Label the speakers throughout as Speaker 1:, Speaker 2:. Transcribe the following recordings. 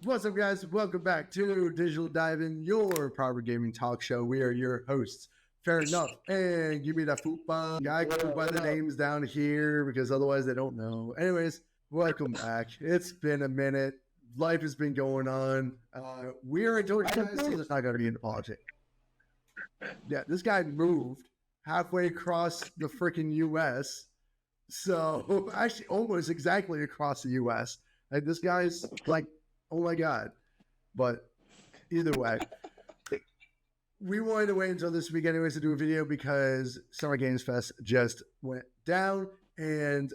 Speaker 1: What's up, guys? Welcome back to Digital Dive-In, your power gaming talk show. We are your hosts, Fair Enough, and give me that football. I go by the names down here because otherwise they don't know. Anyways, welcome back. It's been a minute. Life has been going on. We are enjoying guys. It's not going to be into politics. Yeah, this guy moved halfway across the freaking U.S. So, actually, almost exactly across the U.S. Like, this guy's like, oh my God. But either way, we wanted to wait until this week anyways to do a video because Summer Games Fest just went down. And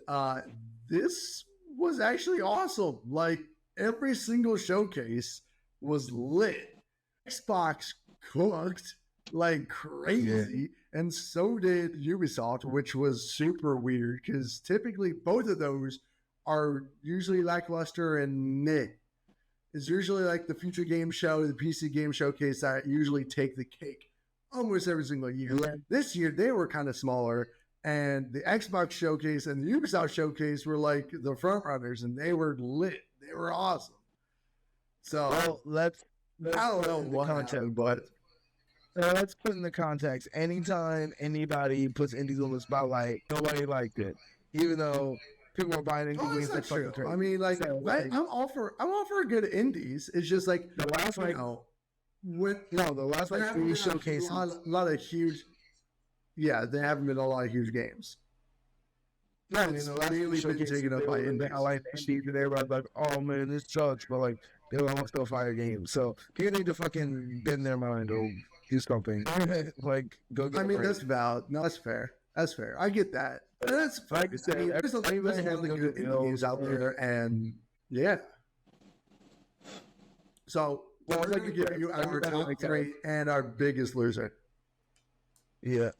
Speaker 1: this was actually awesome. Like, every single showcase was lit. Xbox cooked like crazy. Yeah. And so did Ubisoft, which was super weird because typically both of those are usually lackluster and mid. It's usually like the Future Game Show, the PC Game Showcase that usually take the cake almost every single year. Yeah. This year, they were kind of smaller, and the Xbox Showcase and the Ubisoft Showcase were like the front runners, and they were lit. They were awesome. So,
Speaker 2: let's I don't know what content, but let's put in the context. Anytime anybody puts indies on the spotlight, nobody liked it, even though people are buying indie games.
Speaker 1: That's true. I mean, like, so, I'm all for good indies. It's just like
Speaker 2: the last the last like 3 showcases,
Speaker 1: a lot of huge. Yeah, they haven't been a lot of huge games.
Speaker 2: No, I mean, the last really been taken up by indies. I like indies, and everybody's like, "Oh man, this sucks," but like they were almost still fire games. So people need to fucking bend their mind or do something. Like, go get.
Speaker 1: I mean, that's valid. No, that's fair. That's fair. I get that. That's like I said, there's a lot of good indies out there, and yeah. So, we're going to give you our top 3 and our biggest loser.
Speaker 2: Yeah,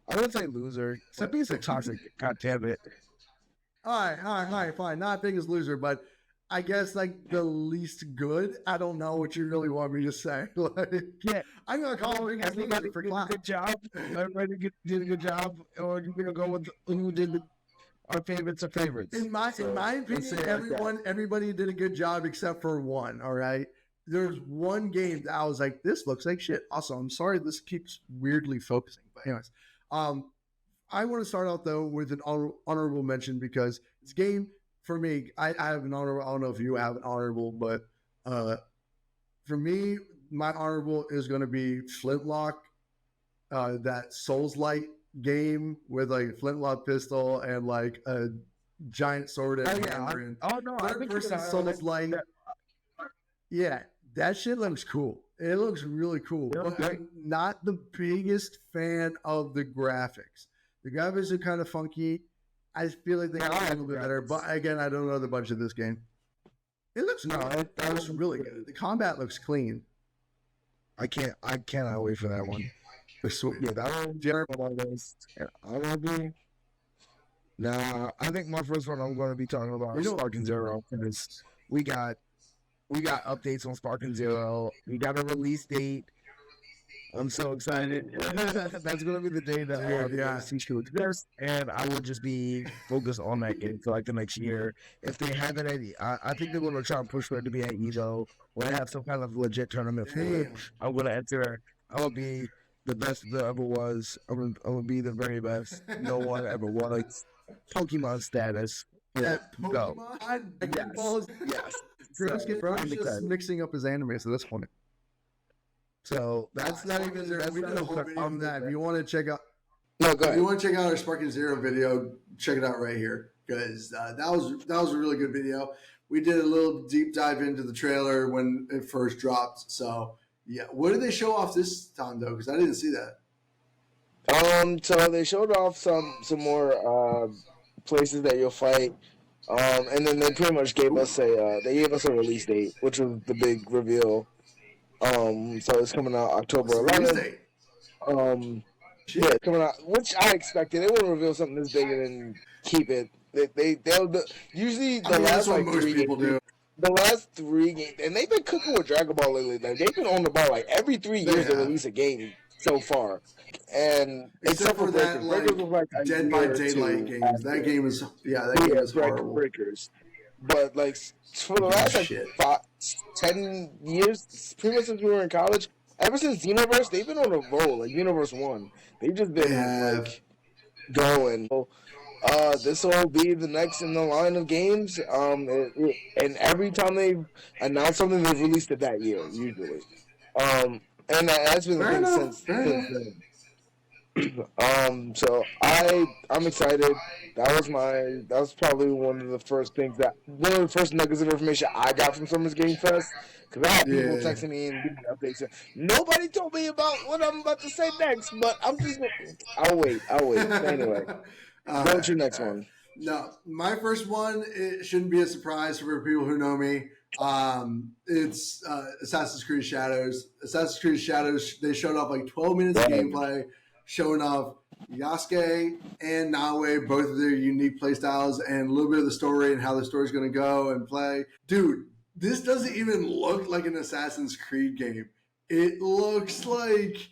Speaker 2: I would say loser. Except he's a toxic. God damn it.
Speaker 1: All right, fine. Not biggest loser, but I guess like the least good. I don't know what you really want me to say. Like,
Speaker 2: yeah,
Speaker 1: I'm gonna call it
Speaker 2: everybody for good job. Everybody did a good job, or you're gonna go with who did our favorites of favorites.
Speaker 1: In my opinion, everybody did a good job except for one. All right, there's one game that I was like, this looks like shit. Also, I'm sorry this keeps weirdly focusing, but anyways, I want to start out though with an honorable mention because it's a game. For me, I have an honorable. I don't know if you have an honorable, but for me, my honorable is going to be Flintlock, that Souls-like game with like a Flintlock pistol and like a giant sword and hammer.
Speaker 2: Third-person
Speaker 1: Souls-like. Yeah, that shit looks cool. It looks really cool. But I'm not the biggest fan of the graphics. The graphics are kind of funky. I feel like they got a little bit better, but again, I don't know the budget of this game. It looks that looks really good. The combat looks clean.
Speaker 2: I cannot wait for that one. Yeah, that one. Nah, I think my first one I'm going to be talking about is Sparking Zero because we got updates on Sparking Zero. We got a release date. I'm so excited. That's going to be the day that we'll see shooters, and I will just be focused on that game for like the next year. If they have it I think they're going to try and push for it to be at Evo. When they have some kind of legit tournament for it, I'm going to enter. I will be the best there ever was. I'm going to be the very best. No one ever was. Pokemon status.
Speaker 1: Yeah, Pokemon?
Speaker 2: Yes.
Speaker 1: Bro's just mixing up his anime at this point.
Speaker 2: So that's not even there.
Speaker 1: We did a whole video on that. If you want to check out,
Speaker 2: go ahead.
Speaker 1: If you want to check out our Sparking Zero video, check it out right here because that was a really good video. We did a little deep dive into the trailer when it first dropped. So yeah, what did they show off this time though? Because I didn't see that.
Speaker 2: So they showed off some more places that you'll fight. And then they pretty much gave us a release date, which was the big reveal. So it's coming out October 11th. Yeah, it's coming out, which I expected. They wouldn't reveal something this big and then keep it. They'll usually the last like 3 people do. The last 3 games, and they've been cooking with Dragon Ball lately. Like, they've been on the ball like every 3 years to release a game so far. And
Speaker 1: except for that, like Dead by Daylight games. That game is, that game is horrible.
Speaker 2: Breakers. But like for the last 10 years, pretty much since we were in college. Ever since Xenoverse, they've been on a roll. Like Universe 1, they've just been like going. This will be the next in the line of games. And every time they announce something, they've released it that year usually. And that's been the thing since then. So I'm excited. That was probably one of the first nuggets of information I got from Summer's Game Fest. Because I had people texting me and giving me updates. Nobody told me about what I'm about to say next, but I'll wait. Anyway, what's your next one?
Speaker 1: No, my first one, it shouldn't be a surprise for people who know me. It's Assassin's Creed Shadows. Assassin's Creed Shadows, they showed off like 12 minutes of gameplay, showing off Yasuke and Naue, both of their unique playstyles, and a little bit of the story and how the story's going to go and play. Dude, this doesn't even look like an Assassin's Creed game. It looks like,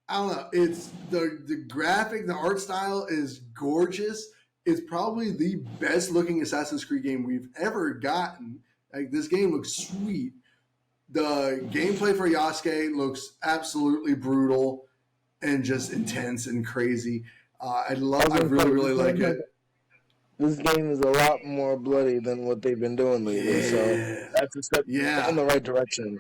Speaker 1: I don't know, it's the graphic, the art style is gorgeous. It's probably the best looking Assassin's Creed game we've ever gotten. Like, this game looks sweet. The gameplay for Yasuke looks absolutely brutal and just intense and crazy. I really like it.
Speaker 2: This game is a lot more bloody than what they've been doing lately, so that's a step in the right direction.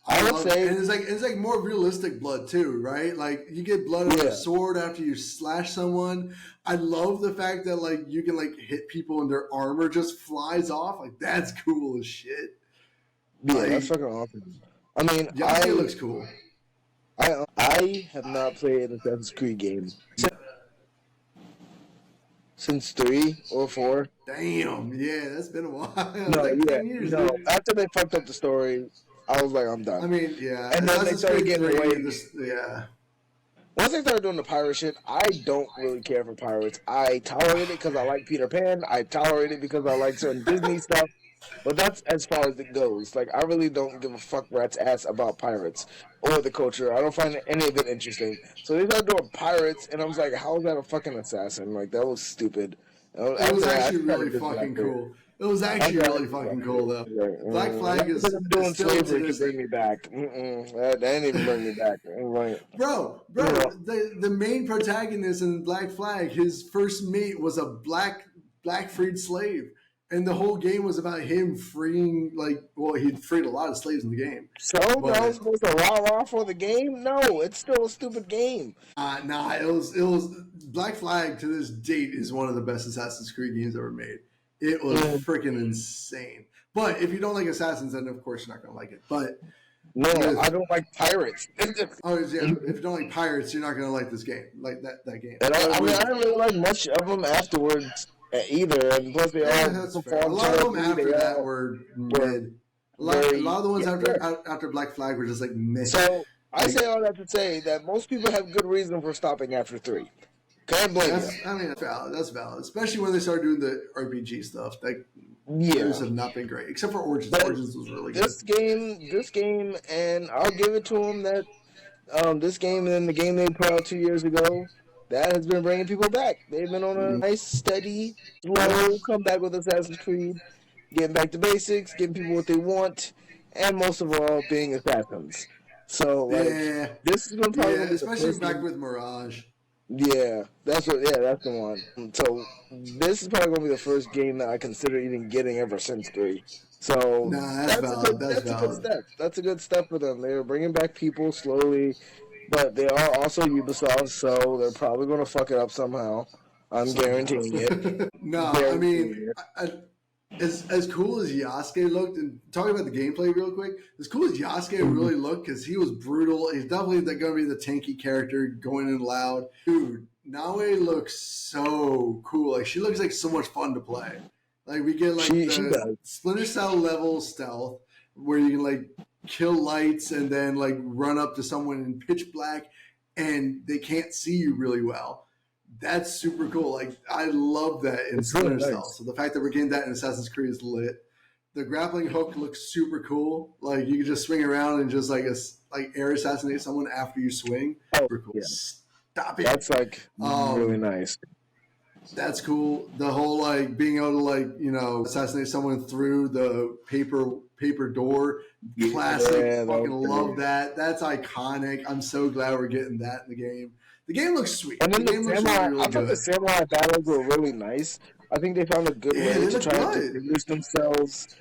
Speaker 2: I would say,
Speaker 1: and it's like more realistic blood too, right? Like, you get blood with a sword after you slash someone. I love the fact that like you can like hit people and their armor just flies off. Like, that's cool as shit.
Speaker 2: Yeah, like, that's fucking awesome. I mean,
Speaker 1: Yasuke looks cool.
Speaker 2: I have not played an Assassin's Creed game since 3 or 4.
Speaker 1: Damn, yeah, that's been a while.
Speaker 2: No,
Speaker 1: like 10
Speaker 2: years,
Speaker 1: no.
Speaker 2: After they fucked up the story, I was like, I'm done.
Speaker 1: I mean, yeah.
Speaker 2: And then they started getting away. Once they started doing the pirate shit, I don't really care for pirates. I tolerate it because I like Peter Pan. I tolerate it because I like certain Disney stuff. But that's as far as it goes. Like, I really don't give a fuck rat's ass about pirates or the culture. I don't find any of it interesting. So they started doing pirates, and I was like, how is that a fucking assassin? Like, that was stupid.
Speaker 1: It was actually really fucking cool. It was actually really fucking cool, though. Black Flag is
Speaker 2: doing slavery to bring me back. That didn't even bring me back.
Speaker 1: Bro, the main protagonist in Black Flag, his first mate was a black freed slave. And the whole game was about him freeing, he'd freed a lot of slaves in the game.
Speaker 2: So that was supposed to rah-rah for the game? No, it's still a stupid game.
Speaker 1: Nah, it was Black Flag to this date is one of the best Assassin's Creed games ever made. It was freaking insane. But if you don't like Assassins, then of course you're not going to like it. But
Speaker 2: no, I don't like pirates.
Speaker 1: If you don't like pirates, you're not going to like this game, like that game.
Speaker 2: And I didn't really like much of them afterwards. Either, and plus they all
Speaker 1: a lot of them after that were mid. A lot of the ones after Black Flag were just like mid.
Speaker 2: So I say all that to say that most people have good reason for stopping after 3. Can't blame you.
Speaker 1: I mean, that's valid, especially when they started doing the RPG stuff. Those have not been great, except for Origins. Origins was really good.
Speaker 2: This game, and I'll give it to them that this game and the game they put out 2 years ago. That has been bringing people back. They've been on a nice, steady, slow comeback with Assassin's Creed, getting back to basics, giving people what they want, and most of all, being assassins. So, this is going to probably be
Speaker 1: especially back with Mirage.
Speaker 2: Yeah, that's the one. So, this is probably going to be the first game that I consider even getting ever since 3. So,
Speaker 1: that's valid.
Speaker 2: That's a good step. That's a good step for them. They're bringing back people slowly. But they are also Ubisoft, so they're probably going to fuck it up somehow. I'm guaranteeing it.
Speaker 1: I mean, as cool as Yasuke looked, and talking about the gameplay real quick, as cool as Yasuke really looked, because he was brutal, he's definitely going to be the tanky character going in loud. Dude, Naue looks so cool. Like, she looks like so much fun to play. Like, we get the Splinter Cell level stealth, where you can kill lights and then run up to someone in pitch black and they can't see you really well. That's super cool. Like, I love that in Splinter Cell. So the fact that we're getting that in Assassin's Creed is lit. The grappling hook looks super cool. Like, you can just swing around and just air assassinate someone after you swing. Super cool.
Speaker 2: Yeah.
Speaker 1: Stop it.
Speaker 2: That's really nice.
Speaker 1: That's cool. The whole like being able to like, you know, assassinate someone through the paper door. Classic.
Speaker 2: Yeah,
Speaker 1: Fucking love that. That's iconic. I'm so glad we're getting that in the game. The game looks sweet.
Speaker 2: And then
Speaker 1: the game looks really, really
Speaker 2: I thought the samurai battles were really nice. I think they found a good way to try to distinguish themselves.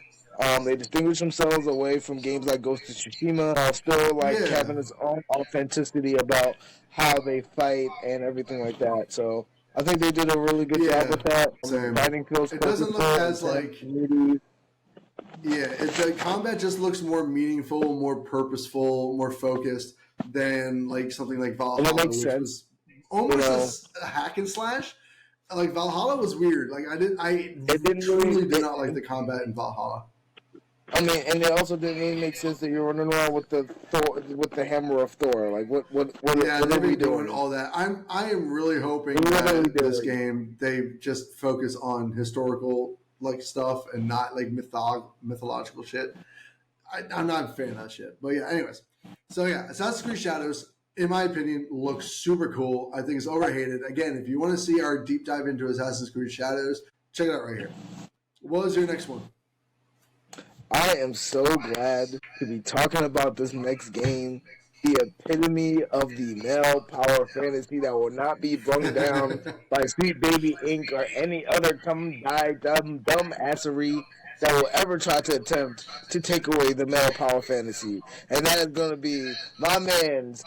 Speaker 2: They distinguish themselves away from games like Ghost of Tsushima, while still like having its own authenticity about how they fight and everything like that. So I think they did a really good job with that. Fighting feels
Speaker 1: it doesn't look as like the combat just looks more meaningful, more purposeful, more focused than like something like Valhalla,
Speaker 2: which
Speaker 1: was almost a hack and slash. Like Valhalla was weird. Like I truly did not like the combat in Valhalla.
Speaker 2: I mean, and it also didn't really make sense that you're running around with the hammer of Thor. Like, what are we doing?
Speaker 1: All that. I am really hoping that this game they just focus on historical like stuff and not like mythological shit. I'm not a fan of that shit. But yeah, anyways. So yeah, Assassin's Creed Shadows, in my opinion, looks super cool. I think it's overhated. Again, if you want to see our deep dive into Assassin's Creed Shadows, check it out right here. What was your next one?
Speaker 2: I am so glad to be talking about this next game, the epitome of the male power fantasy that will not be brung down by Sweet Baby Inc. or any other dumb assery that will ever try to attempt to take away the male power fantasy. And that is going to be my mans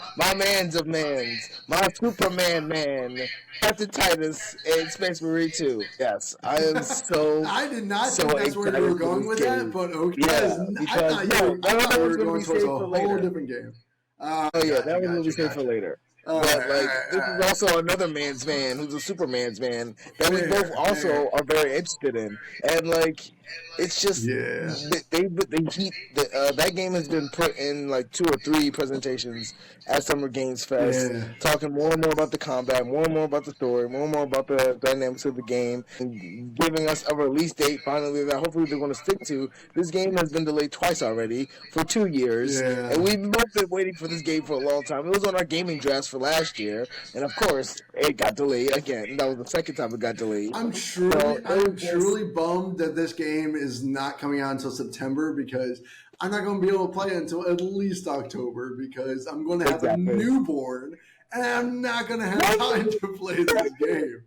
Speaker 2: of mans, my Superman man, Captain Titus, and Space Marine 2. Yes, I am so
Speaker 1: I did not think that's where you were going with that, but okay.
Speaker 2: Yeah, because
Speaker 1: I thought you were going towards a whole different game.
Speaker 2: That was what we saved for later. But this is also another man's man who's a Superman's man that we both also are very interested in, and like it's just that game has been put in like 2 or 3 presentations at Summer Games Fest, talking more and more about the combat, more and more about the story, more and more about the dynamics of the game, and giving us a release date finally that hopefully they're going to stick to. This game has been delayed twice already for 2 years, and we've both been waiting for this game for a long time. It was on our gaming drafts for last year, and of course it got delayed again. That was the second time it got delayed.
Speaker 1: I'm truly bummed that this game is not coming out until September, because I'm not going to be able to play it until at least October, because I'm going to have a newborn and I'm not going to have time to play this game.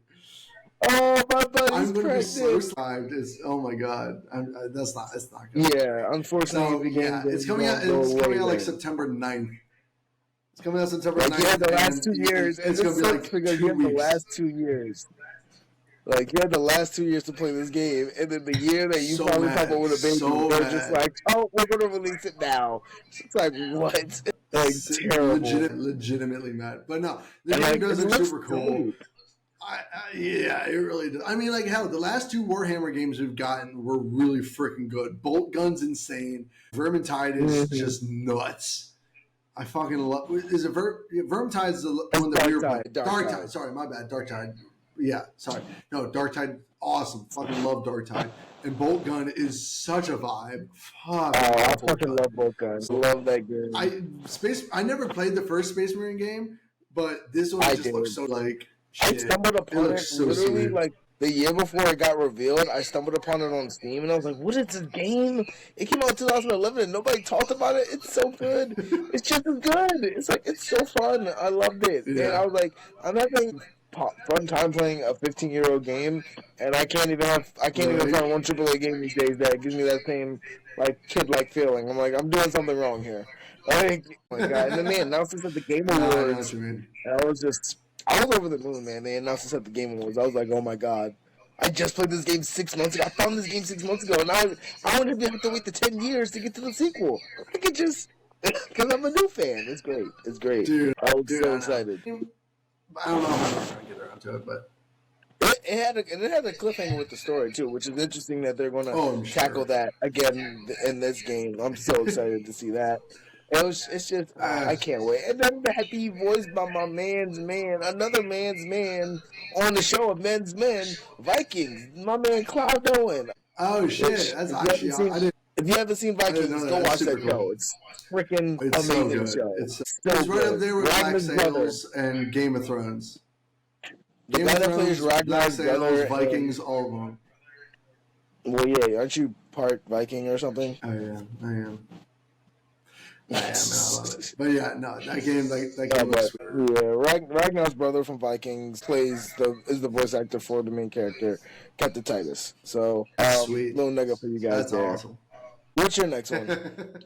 Speaker 2: Oh, my buddy's
Speaker 1: I'm going to be so
Speaker 2: excited.
Speaker 1: Oh my god, it's not good.
Speaker 2: Yeah, unfortunately,
Speaker 1: it's coming out. It's coming out like September 9th. It's coming out September 9th.
Speaker 2: Yeah, the last 2 years.
Speaker 1: It's going to be like 2 weeks.
Speaker 2: The last 2 years. Like, you had the last 2 years to play this game, and then the year that you finally pop up with a baby, they're just like, oh, we're going to release it now. It's like, what? Like, terrible.
Speaker 1: Legitimately mad. But no, the game does look super cool. Yeah, it really does. I mean, like, hell, the last 2 Warhammer games we've gotten were really freaking good. Bolt Gun's insane. Vermintide is just nuts. I fucking love. Is it Vermintide is the one that we were playing? Darktide. Sorry, my bad. Darktide. Yeah, sorry. No, Darktide, awesome. Fucking love Darktide. And Bolt Gun is such a vibe.
Speaker 2: I fucking love Bolt Gun. Love that game.
Speaker 1: I never played the first Space Marine game, but this one just looks so like shit.
Speaker 2: I stumbled upon it
Speaker 1: so
Speaker 2: literally
Speaker 1: sweet.
Speaker 2: like the year before it got revealed. I stumbled upon it on Steam, and I was like, what is this game? It came out in 2011, and nobody talked about it. It's so good. It's just as good. It's like, it's so fun. I loved it. Yeah. And I was like, I'm having fun time playing a 15-year-old game, and I can't even find one AAA game these days that gives me that same like kid-like feeling. I'm like, I'm doing something wrong here. Like, oh my god! And then they announced this at the Game Awards, and I was over the moon, man. They announced this at the Game Awards. I was like, oh my god! I just played this game 6 months ago. I found this game 6 months ago, and I wouldn't have to wait the 10 years to get to the sequel. I could just because I'm a new fan. It's great. It's great.
Speaker 1: Dude,
Speaker 2: I was so excited.
Speaker 1: I don't know how I'm trying to get around to it, but
Speaker 2: it had a cliffhanger with the story too, which is interesting that they're going to tackle that again in this game. I'm so excited to see that. It's just I can't wait. And then to be voiced by my man's man, another man's man on the show of Men's Men, Vikings. My man Cloud Owen.
Speaker 1: Oh shit! That's actually
Speaker 2: if you haven't seen Vikings, go watch that show. It's freaking amazing show.
Speaker 1: It's right up there with Black Sails and Game of Thrones.
Speaker 2: The
Speaker 1: Game
Speaker 2: guy
Speaker 1: of
Speaker 2: that plays
Speaker 1: Thrones, Black
Speaker 2: Ragnar's
Speaker 1: Sails,
Speaker 2: brother.
Speaker 1: Vikings, all of them.
Speaker 2: Well, yeah, aren't you part Viking or something?
Speaker 1: I am, and I love it. But yeah, no, that game looks sweet.
Speaker 2: Yeah, Ragnar's brother from Vikings is the voice actor for the main character, Captain Titus. So,
Speaker 1: Sweet.
Speaker 2: little nugget for you guys.
Speaker 1: That's
Speaker 2: there.
Speaker 1: Awesome.
Speaker 2: What's your next one?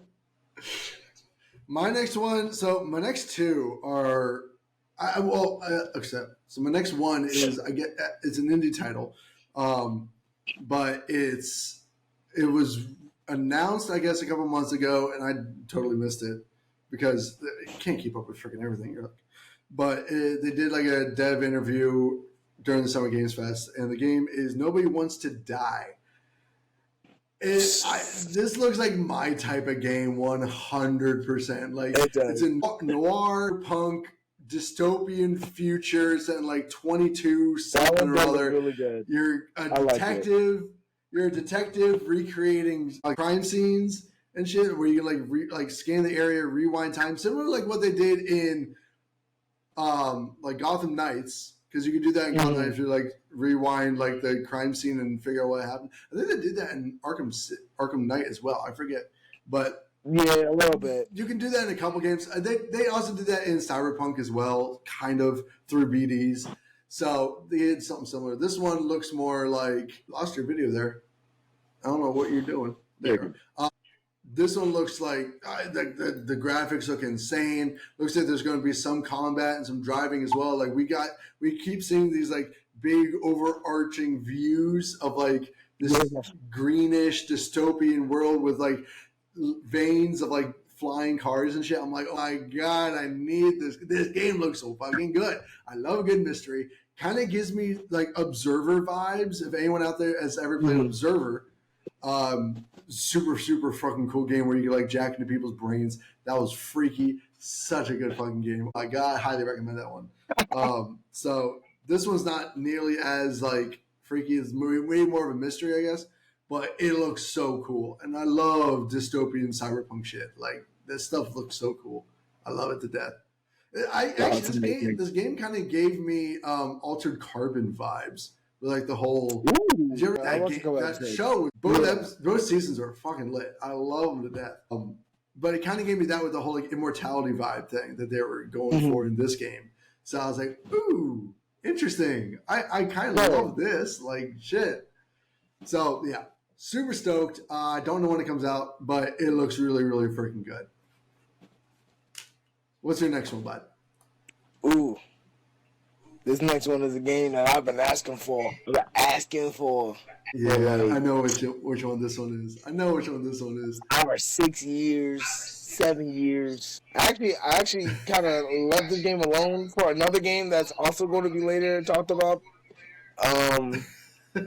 Speaker 1: My next one. So my next two are, so my next one is it's an indie title, but it was announced, I guess, a couple months ago, and I totally missed it because you can't keep up with freaking everything. But they did like a dev interview during the Summer Games Fest, and the game is Nobody Wants to Die. This looks like my type of game 100%. Like it's a noir punk dystopian future set in like 22 something or other.
Speaker 2: Really good.
Speaker 1: You're a detective. You're a detective recreating crime scenes and shit, where you can like scan the area, rewind time, similar to like what they did in like Gotham Knights. Because you can do that in Gotham Knights, you like rewind like the crime scene and figure out what happened. I think they did that in Arkham Knight as well. I forget, but
Speaker 2: yeah, a little bit.
Speaker 1: You can do that in a couple games. They also did that in Cyberpunk as well, kind of through BDs. So they did something similar. This one looks more like lost your video there. I don't know what you're doing there. This one looks like the graphics look insane. Looks like there's going to be some combat and some driving as well. Like we keep seeing these like big overarching views of like this greenish dystopian world with like veins of like flying cars and shit. I'm like, oh my god, I need this. This game looks so fucking good. I love a good mystery. Kind of gives me like Observer vibes. If anyone out there has ever played Observer. Super fucking cool game where you can like jack into people's brains. That was freaky. Such a good fucking game. I highly recommend that one. So this one's not nearly as like freaky. It's way more of a mystery, I guess. But it looks so cool, and I love dystopian cyberpunk shit. Like this stuff looks so cool. I love it to death. This game kind of gave me Altered Carbon vibes. Like the whole, did you ever that show? Both seasons are fucking lit. I love them to death. But it kind of gave me that with the whole like immortality vibe thing that they were going for in this game. So I was like, ooh, interesting. I kind of love this. Like shit. So yeah, super stoked. I don't know when it comes out, but it looks really, really freaking good. What's your next one, bud?
Speaker 2: Ooh. This next one is a game that I've been asking for. Yeah,
Speaker 1: I know which one this one is.
Speaker 2: Over 6 years, 7 years. I actually kind of left this game alone for another game that's also going to be later talked about. And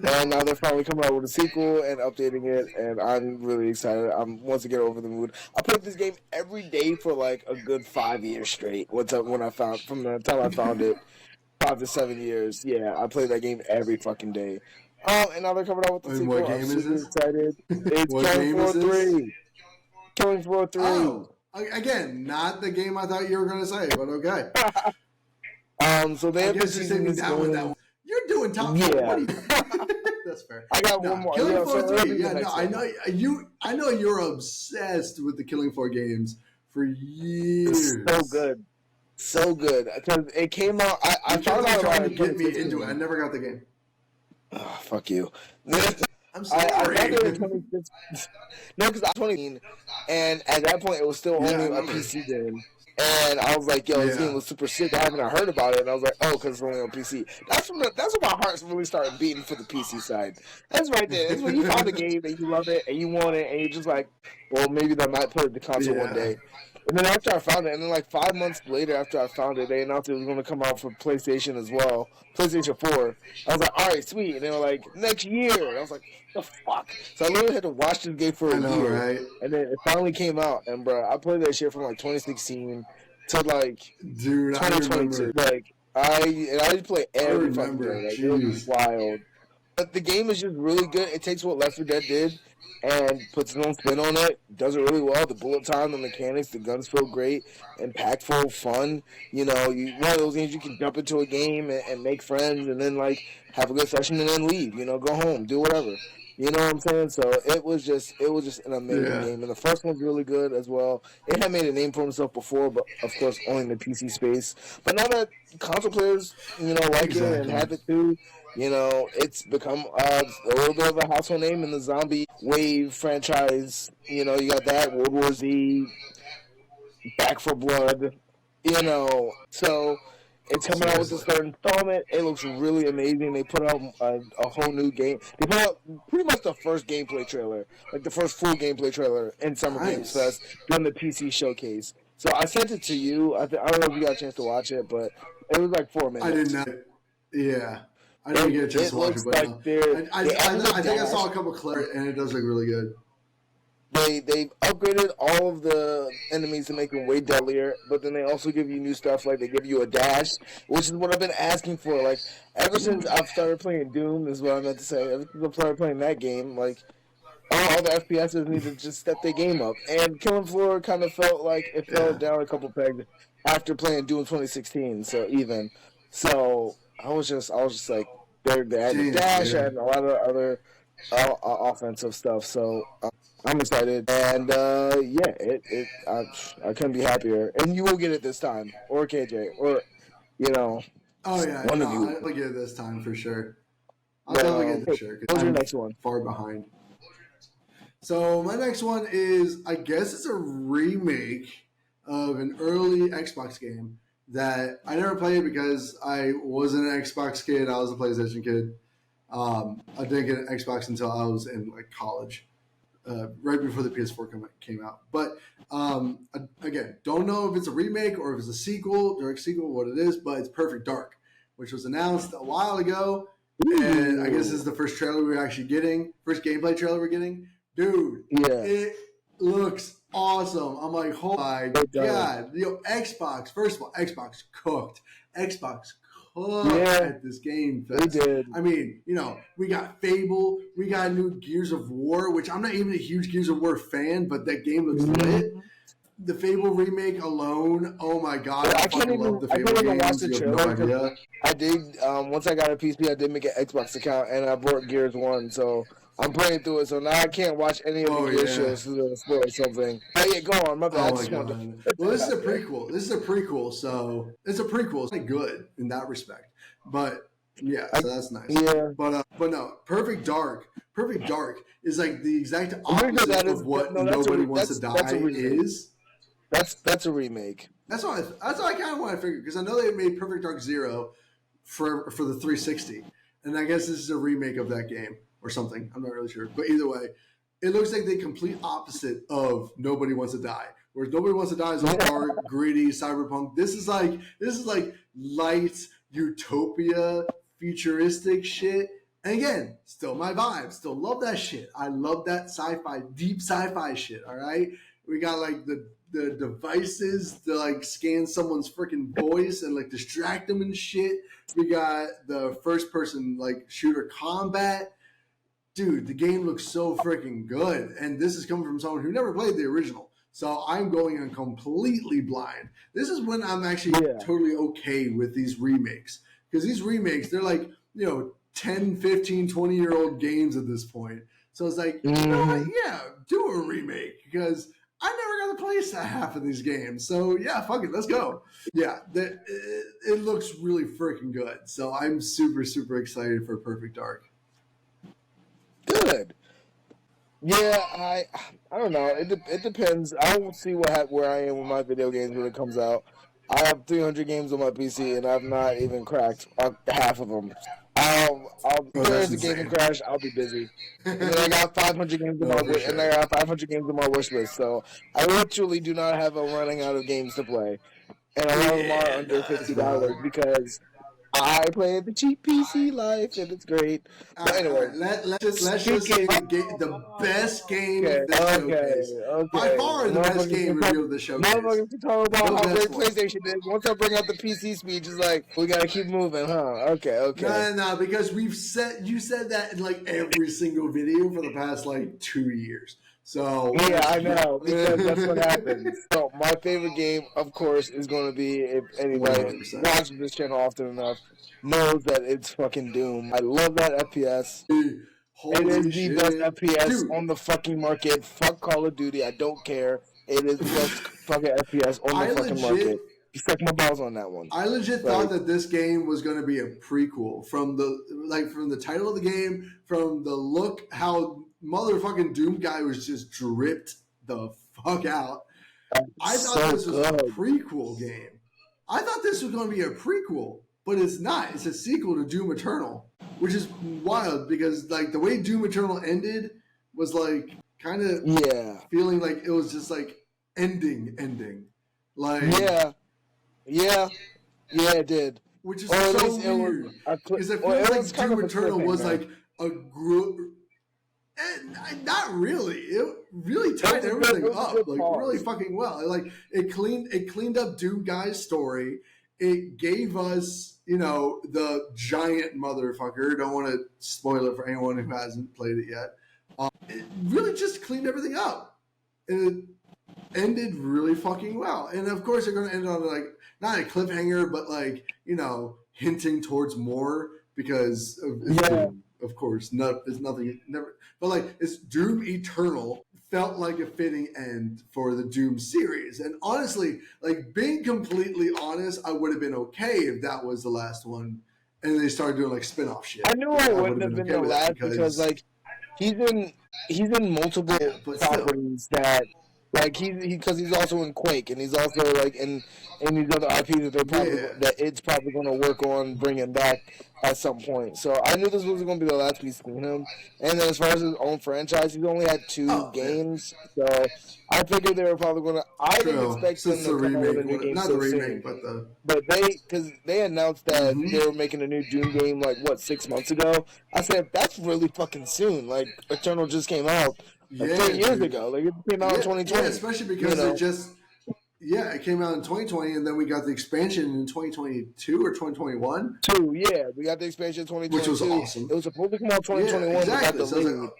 Speaker 2: now they're finally coming out with a sequel and updating it, and I'm really excited. I'm once again over the mood. I played this game every day for like a good 5 years straight. From the time I found it. 5 to 7 years. Yeah, I play that game every fucking day. And now they're coming out with the sequel.
Speaker 1: What game is this?
Speaker 2: Excited. It's Killing Floor 3. Killing Floor 3.
Speaker 1: Oh, again, not the game I thought you were going to say, but okay.
Speaker 2: So they have been teasing this game.
Speaker 1: You're doing top 4.
Speaker 2: Yeah.
Speaker 1: That's fair.
Speaker 2: I got one more.
Speaker 1: Killing Floor 3. Yeah, no, I know you're obsessed with the Killing Floor games for years.
Speaker 2: It's so good. So good because it came out. I found out
Speaker 1: trying to get me into it. I never got the game.
Speaker 2: Oh, fuck you.
Speaker 1: I'm sorry.
Speaker 2: No, because I was 20, and at that point it was still only a PC game. And I was like, yo, this game was super sick. I haven't heard about it. And I was like, oh, because it's only on PC. That's when my heart's really started beating for the PC side. That's right there. That's when you found the game and you love it and you want it and you're just like, well, maybe I might put it to console one day. And then after I found it, and then like 5 months later after I found it, they announced it was going to come out for PlayStation as well, PlayStation 4. I was like, all right, sweet. And they were like, next year. And I was like, the fuck? So I literally had to watch this game for a year.
Speaker 1: Right?
Speaker 2: And then it finally came out. And, bro, I played that shit from like 2016 to like 2022. Like, I play every fucking day. Like, it was wild. But the game is just really good. It takes what Left 4 Dead did and puts its own spin on it. Does it really well. The bullet time, the mechanics, the guns feel great, impactful, fun. You know, one of those games you can jump into a game and make friends and then like have a good session and then leave. You know, go home, do whatever. You know what I'm saying? So it was just an amazing game, and the first one's really good as well. It had made a name for itself before, but of course only in the PC space. But now that console players, you know, like it and have it too, you know, it's become a little bit of a household name in the zombie wave franchise. You know, you got that World War Z, Back for Blood. You know, so. It's coming out with this third installment. It looks really amazing. They put out a whole new game. They put out pretty much the first gameplay trailer, like the first full gameplay trailer in Summer Games Fest during the PC showcase. So I sent it to you. I don't know if you got a chance to watch it, but it was like 4 minutes.
Speaker 1: I did not. Yeah. I didn't get a chance to watch it, but like I think I saw a couple clips, and it does look really good.
Speaker 2: They've upgraded all of the enemies to make them way deadlier, but then they also give you new stuff, like they give you a dash, which is what I've been asking for. Like, ever since I've started playing Doom, is what I meant to say. Ever since I started playing that game, like, all the FPSs need to just step their game up. And Killing Floor kind of felt like it fell down a couple pegs after playing Doom 2016, So I was just like, they had the dash and a lot of other offensive stuff, so I'm excited, and I couldn't be happier. And you will get it this time, or KJ, or
Speaker 1: one of you. I'll get it this time for sure. I'll definitely get it for sure.
Speaker 2: What's your next one?
Speaker 1: Far behind. So my next one is, I guess it's a remake of an early Xbox game that I never played because I wasn't an Xbox kid. I was a PlayStation kid. I didn't get an Xbox until I was in like college. Right before the PS4 came out. But again, don't know if it's a remake or if it's a sequel, direct sequel, what it is, but it's Perfect Dark, which was announced a while ago. And I guess this is the first trailer we're actually getting, first gameplay trailer we're getting. Dude, it looks awesome. I'm like, oh my God. Xbox, first of all, Xbox cooked. At this game fest.
Speaker 2: We did.
Speaker 1: I mean, we got Fable, we got new Gears of War, which I'm not even a huge Gears of War fan, but that game looks lit. The Fable remake alone, oh my God, I fucking love the Fable games. You have no idea.
Speaker 2: I did, once I got a PC, I did make an Xbox account, and I bought Gears 1, so I'm playing through it, so now I can't watch any of the Gears shows to spoil something. Hey, yeah, go on, my bad.
Speaker 1: Well, this is a prequel, so it's a prequel. It's not good in that respect, but yeah, so that's nice.
Speaker 2: Yeah,
Speaker 1: but no, Perfect Dark is like the exact opposite of what Nobody Wants to Die is.
Speaker 2: That's a remake.
Speaker 1: That's what I kind of want to figure, because I know they made Perfect Dark 0 for the 360, and I guess this is a remake of that game or something. I'm not really sure, but either way, it looks like the complete opposite of Nobody Wants to Die. Whereas Nobody Wants to Die is like dark, gritty, cyberpunk. This is like light utopia, futuristic shit. And again, still my vibe. Still love that shit. I love that deep sci-fi shit. All right, we got like the devices to like scan someone's freaking voice and like distract them and shit. We got the first person like shooter combat. Dude, the game looks so freaking good. And this is coming from someone who never played the original. So I'm going in completely blind. This is when I'm actually totally okay with these remakes. Because these remakes, they're like, 10, 15, 20-year-old games at this point. So it's like, you know what? Yeah, do a remake. Because I never got to play half of these games. So yeah, fuck it, let's go. Yeah, it looks really freaking good. So I'm super, super excited for Perfect Dark.
Speaker 2: Good. Yeah, I don't know. It depends. I will see where I am with my video games when it comes out. I have 300 games on my PC, and I've not even cracked half of them. There's a gaming crash. I'll be busy. And then I got 500 games on my wish, and I got 500 games on my wish list. So I literally do not have a running out of games to play, and a lot of them are under $50 because I play the cheap PC life, and it's great. But anyway,
Speaker 1: let's just say the best game of this showcase. By far, the best game revealed of the showcase.
Speaker 2: Motherfuckers can talk about how great PlayStation is. Once I bring out the PC speech, it's like, we gotta keep moving, huh? Okay.
Speaker 1: No, because you said that in like every single video for the past like 2 years. So
Speaker 2: yeah, I know, because that's what happens. So my favorite game, of course, is going to be, if anybody
Speaker 1: 100%.
Speaker 2: watches this channel often enough knows that it's fucking Doom. I love that FPS. It is the best FPS on the fucking market. Fuck Call of Duty. I don't care. It is the best fucking FPS on the fucking market. You stuck my balls on that one.
Speaker 1: I legit thought that this game was going to be a prequel from the title of the game, from the look, how motherfucking Doom guy was just dripped the fuck out. I thought this was a prequel game. I thought this was going to be a prequel, but it's not. It's a sequel to Doom Eternal, which is wild because like the way Doom Eternal ended was like kind of feeling like it was just like ending. Like
Speaker 2: yeah, it did.
Speaker 1: Which is so weird because I feel like Doom Eternal was like a group. And not really. It really tied everything up like really fucking well. Like it cleaned up Doom Guy's story. It gave us, the giant motherfucker. Don't want to spoil it for anyone who hasn't played it yet. It really just cleaned everything up. And it ended really fucking well. And of course they're gonna end on like not a cliffhanger, but like, hinting towards more because of course, there's nothing never. But like, it's Doom Eternal felt like a fitting end for the Doom series. And honestly, like being completely honest, I would have been okay if that was the last one, and they started doing like spin-off shit.
Speaker 2: I knew I wouldn't have been the last because like he's in multiple properties that. Like because he's also in Quake and he's also like in these other IPs that it's probably going to work on bringing back at some point. So I knew this was going to be the last we've seen him. And then as far as his own franchise, he's only had 2 games. So I figured they were probably going to. I didn't expect them to come out with a new game so soon. But they announced that they were making a new Doom game like 6 months ago. I said that's really fucking soon. Like Eternal just came out. 3 years ago. Like it came out in 2020.
Speaker 1: Yeah, especially because it came out in 2020 and then we got the expansion in 2022 or 2021.
Speaker 2: We got the expansion in 2022.
Speaker 1: Which was awesome.
Speaker 2: It was supposed to come out 2021 without the lead.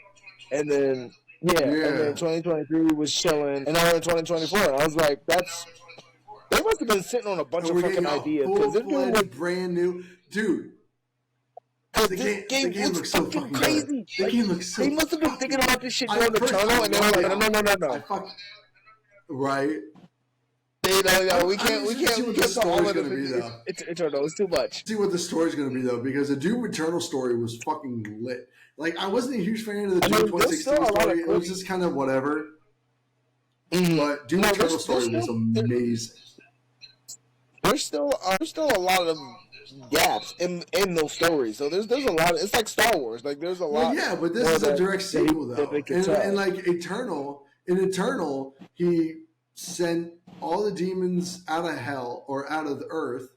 Speaker 2: And then and then 2023 was chilling. And now we're in 2024. And I was like, they must have been sitting on a bunch of fucking ideas. Because they're doing like
Speaker 1: brand new dude. The game looks so fucking
Speaker 2: crazy.
Speaker 1: The game looks so.
Speaker 2: They must have been thinking about this shit during the tunnel, and they were like, no.
Speaker 1: Right.
Speaker 2: We can't
Speaker 1: talk all of it.
Speaker 2: It's Eternal. It's too much.
Speaker 1: See what the story's going to be though, because the Doom Eternal story was fucking lit. Like I wasn't a huge fan of the Doom 2016 story. It was just kind of whatever. But Doom Eternal story was amazing.
Speaker 2: There's still a lot of gaps in those stories. So there's a lot. It's like Star Wars. Like there's a lot.
Speaker 1: Yeah, but this is a direct sequel though. And like Eternal, he sent all the demons out of hell or out of the earth,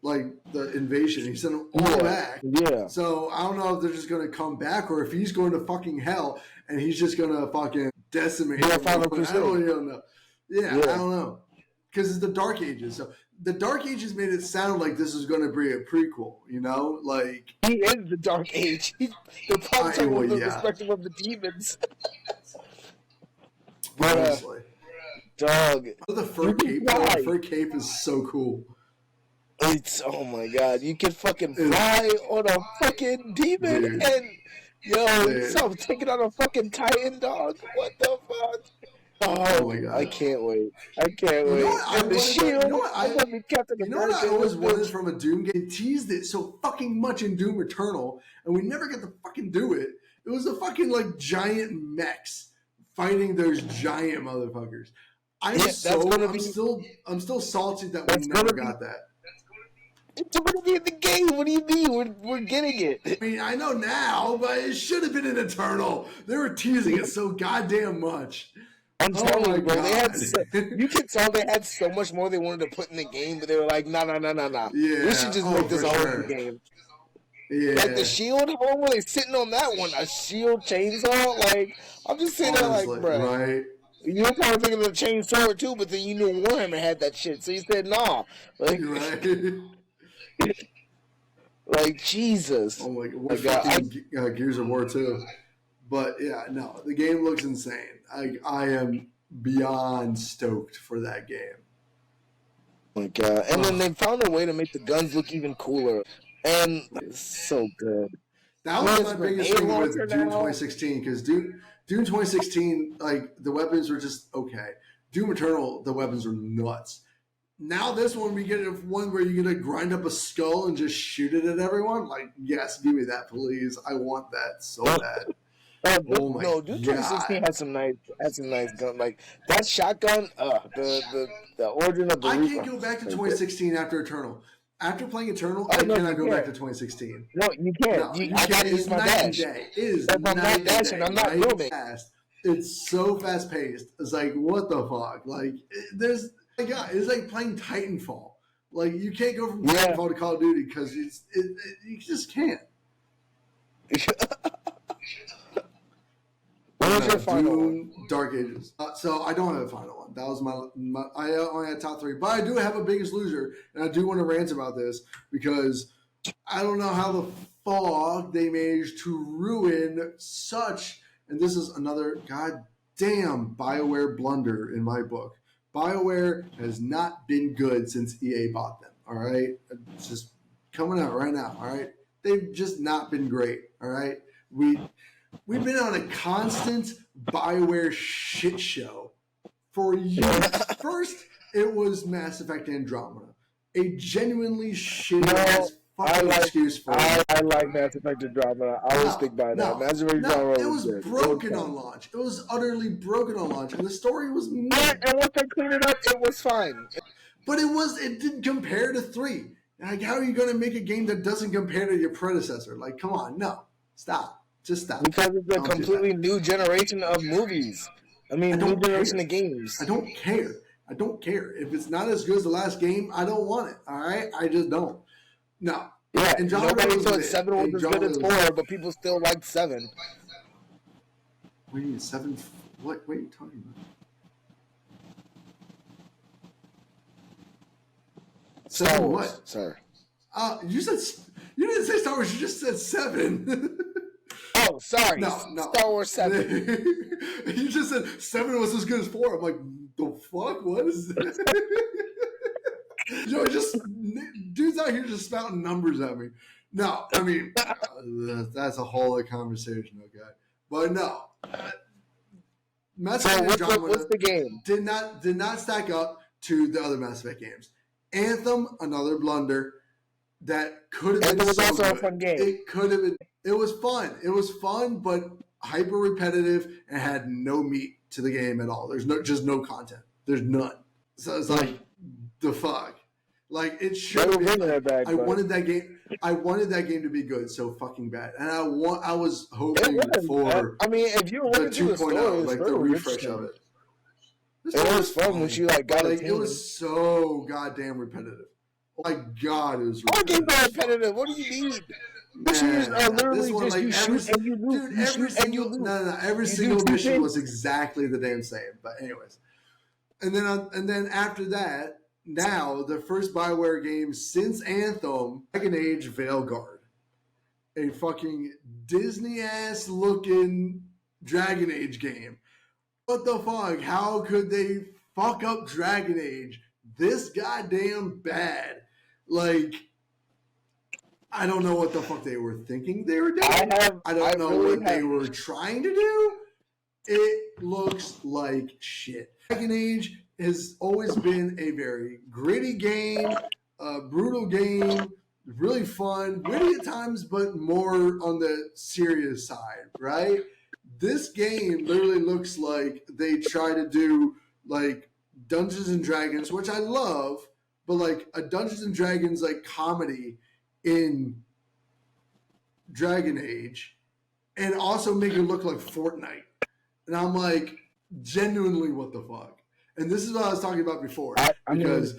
Speaker 1: like the invasion. He sent them all back.
Speaker 2: Yeah.
Speaker 1: So I don't know if they're just gonna come back or if he's going to fucking hell and he's just gonna fucking decimate.
Speaker 2: I don't
Speaker 1: know. Yeah, I don't know. Because it's the Dark Ages. So the Dark Ages made it sound like this was going to be a prequel, Like
Speaker 2: he is the Dark Age. He's the talking from the perspective of the demons.
Speaker 1: Honestly,
Speaker 2: dog.
Speaker 1: The fur cape is so cool.
Speaker 2: It's oh my god! You can fucking fly on a fucking demon, and so I'm taking on a fucking Titan, dog. What the fuck? Oh my god! I can't wait. And the shield.
Speaker 1: You know what I always wanted from a Doom game? They teased it so fucking much in Doom Eternal, and we never got to fucking do it. It was a fucking like giant mechs fighting those giant motherfuckers. I'm still salty that we never got that.
Speaker 2: It's gonna be in the game. What do you mean? We're getting it.
Speaker 1: I mean, I know now, but it should have been in Eternal. They were teasing it so goddamn much.
Speaker 3: I'm
Speaker 1: Oh
Speaker 3: telling
Speaker 1: my
Speaker 3: you, bro. They had
Speaker 1: god.
Speaker 3: you could tell they had so much more they wanted to put in the game, but they were like, nah. We should
Speaker 1: Yeah.
Speaker 3: just
Speaker 1: Oh,
Speaker 3: make this
Speaker 1: for
Speaker 3: a horror
Speaker 1: sure.
Speaker 3: game. Like the
Speaker 1: Yeah.
Speaker 3: shield, how long were they sitting on that one? A shield chainsaw? Like, I'm just sitting there like,
Speaker 1: Honestly,
Speaker 3: bruh.
Speaker 1: right?
Speaker 3: You were probably thinking of the chainsaw too, but then you knew Warhammer had that shit, so you said, nah. Like,
Speaker 1: You're right.
Speaker 3: like Jesus.
Speaker 1: Oh my god. We're
Speaker 3: Like, I
Speaker 1: fucking Gears of War too. But yeah, no, the game looks insane. I am beyond stoked for that game.
Speaker 3: Like, and then they found a way to make the guns look even cooler, and it's so good.
Speaker 1: That was my biggest thing with Doom 2016 because Doom 2016, like the weapons were just okay. Doom Eternal, the weapons were nuts. Now this one, we get one where you're gonna grind up a skull and just shoot it at everyone. Like, yes, give me that, please. I want that so bad. Oh my
Speaker 3: no, Doom 2016 had some nice gun. Like that shotgun, the origin of the
Speaker 1: I
Speaker 3: Reaper.
Speaker 1: can't go back to 2016 after Eternal. After playing Eternal,
Speaker 3: Oh,
Speaker 1: I
Speaker 3: no,
Speaker 1: cannot
Speaker 3: you
Speaker 1: go
Speaker 3: can't.
Speaker 1: back to 2016.
Speaker 3: No, you can't.
Speaker 1: No, you
Speaker 3: I
Speaker 1: can't.
Speaker 3: gotta
Speaker 1: It's
Speaker 3: use my
Speaker 1: night and
Speaker 3: dash.
Speaker 1: day. It is
Speaker 3: If I'm
Speaker 1: night
Speaker 3: not
Speaker 1: and
Speaker 3: dashing,
Speaker 1: day,
Speaker 3: I'm not
Speaker 1: right?
Speaker 3: building.
Speaker 1: Fast. It's so fast paced. It's like, what the fuck? Like, there's, yeah, it's like playing Titanfall. Like, you can't go from Titanfall to Call of Duty because you just can't.
Speaker 3: What was your final
Speaker 1: Doom, Dark Ages. So I don't have a final one. That was my I only had top three, but I do have a biggest loser, and I do want to rant about this because I don't know how the fuck they managed to ruin such. And this is another goddamn BioWare blunder in my book. BioWare has not been good since EA bought them. All right, it's just coming out right now. All right, they've just not been great. All right, We've been on a constant BioWare shit show for years. First, it was Mass Effect Andromeda, a genuinely shitty fucking excuse for it.
Speaker 3: I like Mass Effect Andromeda. I will stick by that. Mass Effect Andromeda
Speaker 1: it was broken on launch. It was utterly broken on launch, and the story was
Speaker 3: and once I cleaned it up, it was fine.
Speaker 1: But it didn't compare to 3. Like, how are you going to make a game that doesn't compare to your predecessor? Like, come on, no, stop. Just stop.
Speaker 3: Because it's a completely new generation of movies. I mean, new generation of games.
Speaker 1: I don't care. If it's not as good as the last game, I don't want it. All right? I just don't. No.
Speaker 3: Yeah, nobody thought 7 was as good as 4, but people still liked 7.
Speaker 1: What do you mean, 7? What are you talking about?
Speaker 3: Star Wars.
Speaker 1: What?
Speaker 3: Sorry.
Speaker 1: You didn't say Star Wars. You just said 7.
Speaker 3: Oh, sorry.
Speaker 1: No.
Speaker 3: Star Wars 7.
Speaker 1: You just said 7 was as good as 4. I'm like, the fuck? What is that? Dudes out here just spouting numbers at me. No, I mean, that's a whole other conversation, okay? But no. Mass Effect Andromeda
Speaker 3: what's the game?
Speaker 1: Did not stack up to the other Mass Effect games. Anthem, another blunder. That could have been
Speaker 3: was also
Speaker 1: good.
Speaker 3: A fun game.
Speaker 1: It could have been. It was fun. It was fun, but hyper repetitive and had no meat to the game at all. There's just no content. There's none. So it's like, the fuck. Like, it should be. I wanted that game. I wanted that game to be good so fucking bad, and I was hoping for.
Speaker 3: I mean, if you were
Speaker 1: the 2.0, like the refresh of it.
Speaker 3: It was fun when she got a team.
Speaker 1: It was so goddamn repetitive. Oh my God, it was
Speaker 3: repetitive. All games are repetitive. What do you mean? Missions are literally just you shoot and you lose.
Speaker 1: Dude, every single mission was exactly the damn same. But anyways, and then after that, now the first BioWare game since Anthem, Dragon Age Veilguard, a fucking Disney ass looking Dragon Age game. What the fuck? How could they fuck up Dragon Age this goddamn bad? Like, I don't know what the fuck they were thinking they were doing. I don't know what they were trying to do. It looks like shit. Dragon Age has always been a very gritty game, a brutal game, really fun, witty at times, but more on the serious side, right? This game literally looks like they try to do like Dungeons and Dragons, which I love, but like a Dungeons and Dragons like comedy in Dragon Age, and also make it look like Fortnite. And I'm like, genuinely what the fuck. And this is what I was talking about before, because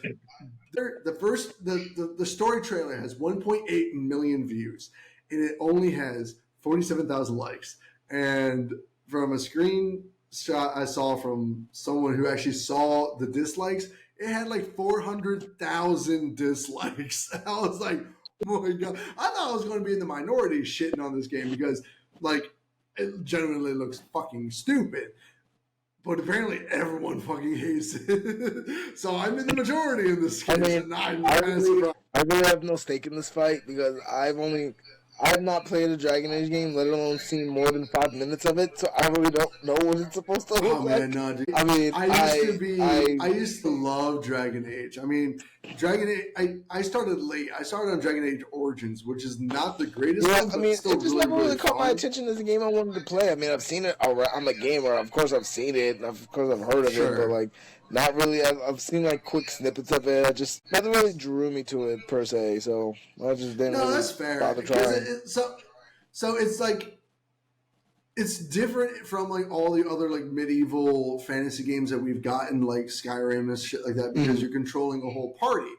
Speaker 1: the story trailer has 1.8 million views, and it only has 47,000 likes. And from a screenshot I saw from someone who actually saw the dislikes, it had like 400,000 dislikes. I was like, oh my god! I thought I was going to be in the minority shitting on this game because, like, it genuinely looks fucking stupid. But apparently everyone fucking hates it. So I'm in the majority in this case.
Speaker 3: I really have no stake in this fight because I've not played a Dragon Age game, let alone seen more than 5 minutes of it, so I really don't know what it's supposed to look like.
Speaker 1: No, dude.
Speaker 3: I mean,
Speaker 1: I used to love Dragon Age. I mean, Dragon Age. I started late. I started on Dragon Age Origins, which is not the greatest.
Speaker 3: Yeah,
Speaker 1: one, but
Speaker 3: I mean,
Speaker 1: still
Speaker 3: it just never really caught my attention as a game I wanted to play. I mean, I've seen it. I'm a gamer. Of course, I've seen it. And of course, I've heard of it. But like, not really. I've seen like quick snippets of it. Nothing really drew me to it per se. So I just didn't.
Speaker 1: No,
Speaker 3: really
Speaker 1: that's fair.
Speaker 3: Bother trying.
Speaker 1: So it's like, it's different from like all the other like medieval fantasy games that we've gotten, like Skyrim and shit like that, because you're controlling a whole party,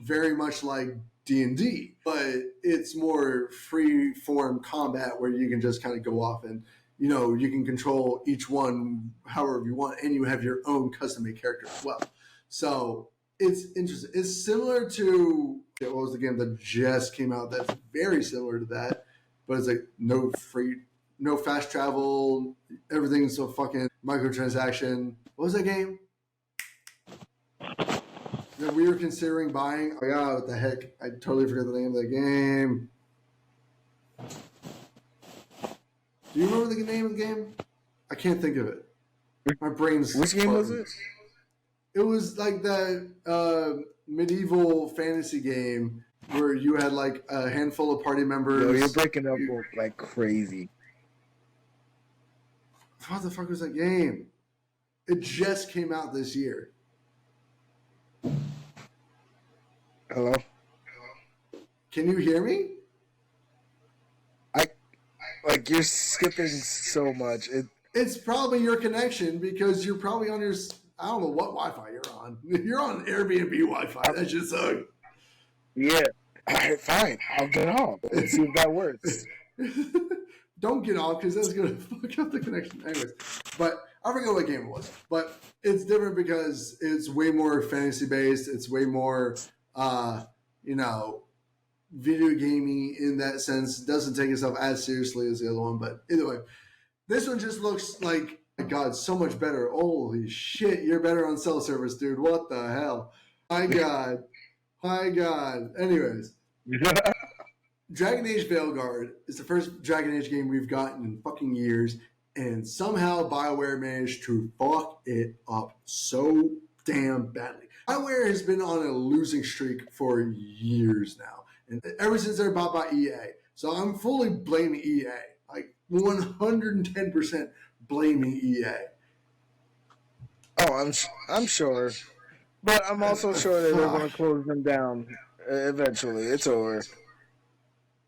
Speaker 1: very much like D&D, but it's more free form combat where you can just kind of go off and, you know, you can control each one however you want, and you have your own custom made character as well. So it's interesting. It's similar to, what was the game that just came out that's very similar to that, but it's like no fast travel, everything's so fucking microtransaction. What was that game that we were considering buying? Oh yeah, what the heck? I totally forgot the name of that game. Do you remember the name of the game? I can't think of it. My brain's...
Speaker 3: Which game was it?
Speaker 1: It was like the medieval fantasy game where you had like a handful of party members.
Speaker 3: Yo, you're breaking up like crazy.
Speaker 1: What the fuck was that game? It just came out this year.
Speaker 3: Hello?
Speaker 1: Can you hear me?
Speaker 3: Like, you're skipping so much.
Speaker 1: It's probably your connection because you're probably on your... I don't know what Wi-Fi you're on. You're on Airbnb Wi-Fi. That shit sucks.
Speaker 3: Yeah. All right, fine. I'll get off. Let's see if that works.
Speaker 1: Don't get off because that's going to fuck up the connection. Anyways, but I forget what game it was. But it's different because it's way more fantasy-based. It's way more, video gaming in that sense. It doesn't take itself as seriously as the other one. But either way, this one just looks like, my God, so much better. Holy shit, you're better on cell service, dude. What the hell? My God. Anyways. Dragon Age Veilguard is the first Dragon Age game we've gotten in fucking years, and somehow BioWare managed to fuck it up so damn badly. BioWare has been on a losing streak for years now, and ever since they're bought by EA. So I'm fully blaming EA, like 110% blaming EA.
Speaker 3: Oh, I'm sure, but I'm also sure that they're going to close them down eventually. It's over.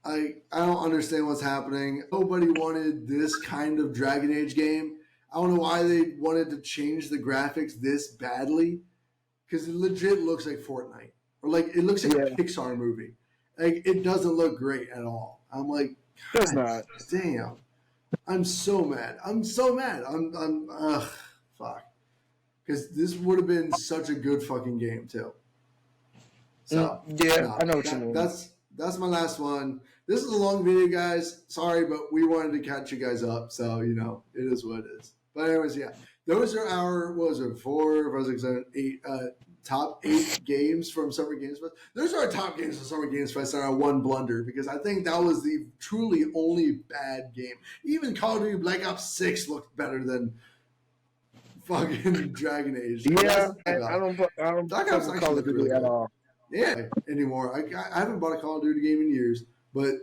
Speaker 1: I don't understand what's happening. Nobody wanted this kind of Dragon Age game. I don't know why they wanted to change the graphics this badly, because it legit looks like Fortnite, or like it looks like a Pixar movie. Like, it doesn't look great at all. I'm like,
Speaker 3: it's not.
Speaker 1: Damn. I'm so mad. I'm fuck. Because this would have been such a good fucking game too. So
Speaker 3: I know what you mean.
Speaker 1: That's my last one. This is a long video, guys. Sorry, but we wanted to catch you guys up. So, it is what it is. But anyways, yeah. Those are our, 4, 5, 6, 7, 8, top 8 games from Summer Games Fest. Those are our top games from Summer Games Fest and our one blunder, because I think that was the truly only bad game. Even Call of Duty Black Ops 6 looked better than fucking Dragon Age.
Speaker 3: Yeah, I don't Black Ops Call of Duty at all.
Speaker 1: Yeah, anymore. I haven't bought a Call of Duty game in years, but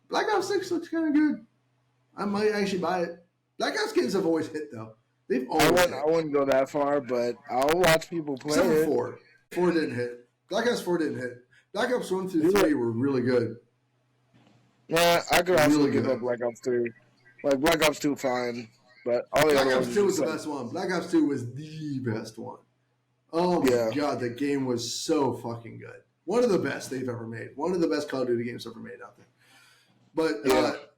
Speaker 1: Black Ops 6 looks kind of good. I might actually buy it. Black Ops games have always hit, though. They've always hit.
Speaker 3: I wouldn't go that far, but I'll watch people play
Speaker 1: Except
Speaker 3: it.
Speaker 1: for 4. 4 didn't hit. Black Ops 4 didn't hit. Black Ops 1 through 3 were really good.
Speaker 3: Yeah, I could also give up Black Ops 3. Like, Black Ops 2, fine. But all the
Speaker 1: Black
Speaker 3: other
Speaker 1: Ops
Speaker 3: ones
Speaker 1: 2 was the
Speaker 3: like,
Speaker 1: best one. Black Ops 2 was the best one. Oh my god, the game was so fucking good. One of the best they've ever made. One of the best Call of Duty games ever made out there. But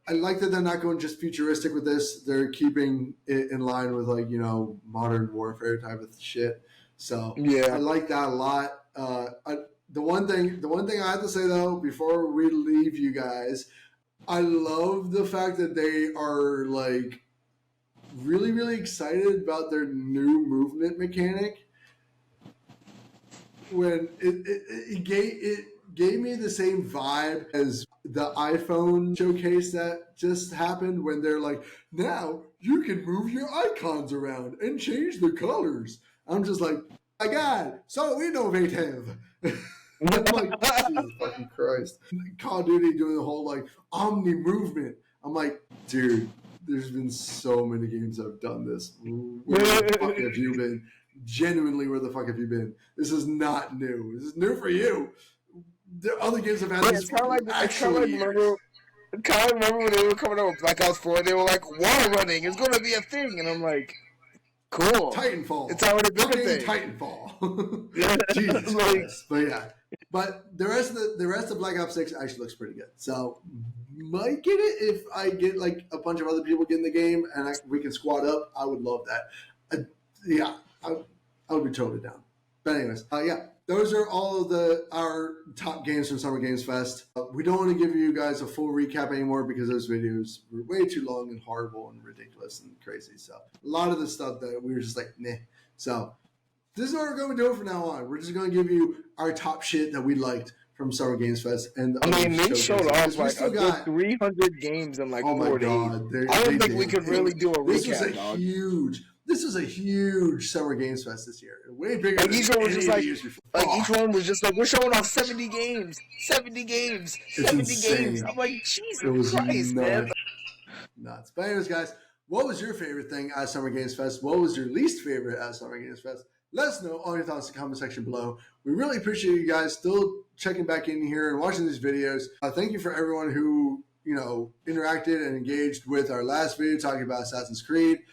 Speaker 1: I like that they're not going just futuristic with this. They're keeping it in line with like, you know, modern warfare type of shit. So I like that a lot. The one thing I have to say though, before we leave you guys, I love the fact that they are like really, really excited about their new movement mechanic. When it gave me the same vibe as the iPhone showcase that just happened when they're like, now you can move your icons around and change the colors. I'm just like, my God, so innovative. I'm like, Jesus fucking Christ. Call of Duty doing the whole like omni movement. I'm like, dude, there's been so many games that have done this. Where the fuck have you been? Genuinely, where the fuck have you been? This is not new. This is new for you. The other games have had this for actual years.
Speaker 3: I remember when they were coming out with Black Ops 4, they were like, wall running is going to be a thing. And I'm like, cool.
Speaker 1: Titanfall.
Speaker 3: It's already been a thing.
Speaker 1: Titanfall. Jesus Christ. But yeah. But the rest of Black Ops 6 actually looks pretty good. So might get it if I get like a bunch of other people get in the game and we can squad up. I would love that. I would be totally down. But anyways, those are all of our top games from Summer Games Fest. We don't want to give you guys a full recap anymore because those videos were way too long and horrible and ridiculous and crazy. So a lot of the stuff that we were just like, meh. So this is what we're going to do from now on. We're just going to give you our top shit that we liked from Summer Games Fest. And
Speaker 3: they showed off like a good 300 games in like 4 days. I don't think we could really do a recap.
Speaker 1: This was a huge Summer Games Fest this year. Way bigger
Speaker 3: than
Speaker 1: each one was just like,
Speaker 3: each one was just like, we're showing off 70 games. 70 games. 70 games. I'm like, Jesus Christ, man.
Speaker 1: Nuts. But anyways, guys, what was your favorite thing at Summer Games Fest? What was your least favorite at Summer Games Fest? Let us know all your thoughts in the comment section below. We really appreciate you guys still checking back in here and watching these videos. Thank you for everyone who, you know, interacted and engaged with our last video talking about Assassin's Creed.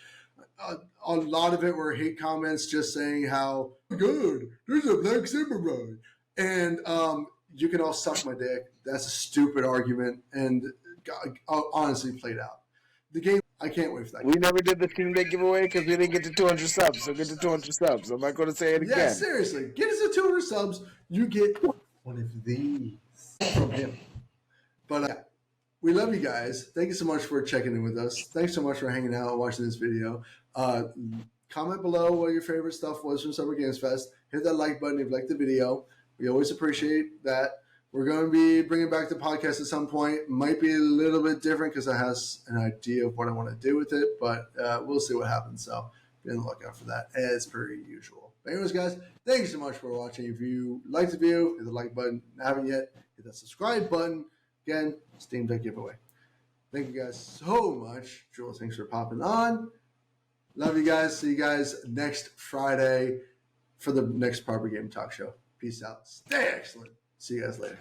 Speaker 1: A lot of it were hate comments just saying how good, there's a black samurai. And you can all suck my dick. That's a stupid argument and honestly played out. The game, I can't wait for that.
Speaker 3: We never did the Steam Deck giveaway because we didn't get to 200 subs. So get to 200 subs. I'm not going to say it again.
Speaker 1: Yeah, seriously. Get us to 200 subs. You get one of these from him. But we love you guys. Thank you so much for checking in with us. Thanks so much for hanging out and watching this video. Comment below what your favorite stuff was from Summer Games Fest. Hit that like button if you liked the video. We always appreciate that. We're going to be bringing back the podcast at some point. Might be a little bit different because I have an idea of what I want to do with it, but we'll see what happens. So be on the lookout for that as per usual. But anyways, guys, thank you so much for watching. If you liked the video, hit the like button. If you haven't yet, hit that subscribe button. Again, Steam Deck giveaway. Thank you guys so much. Jules, thanks for popping on. Love you guys. See you guys next Friday for the next Proper Game Talk Show. Peace out. Stay excellent. See you guys later.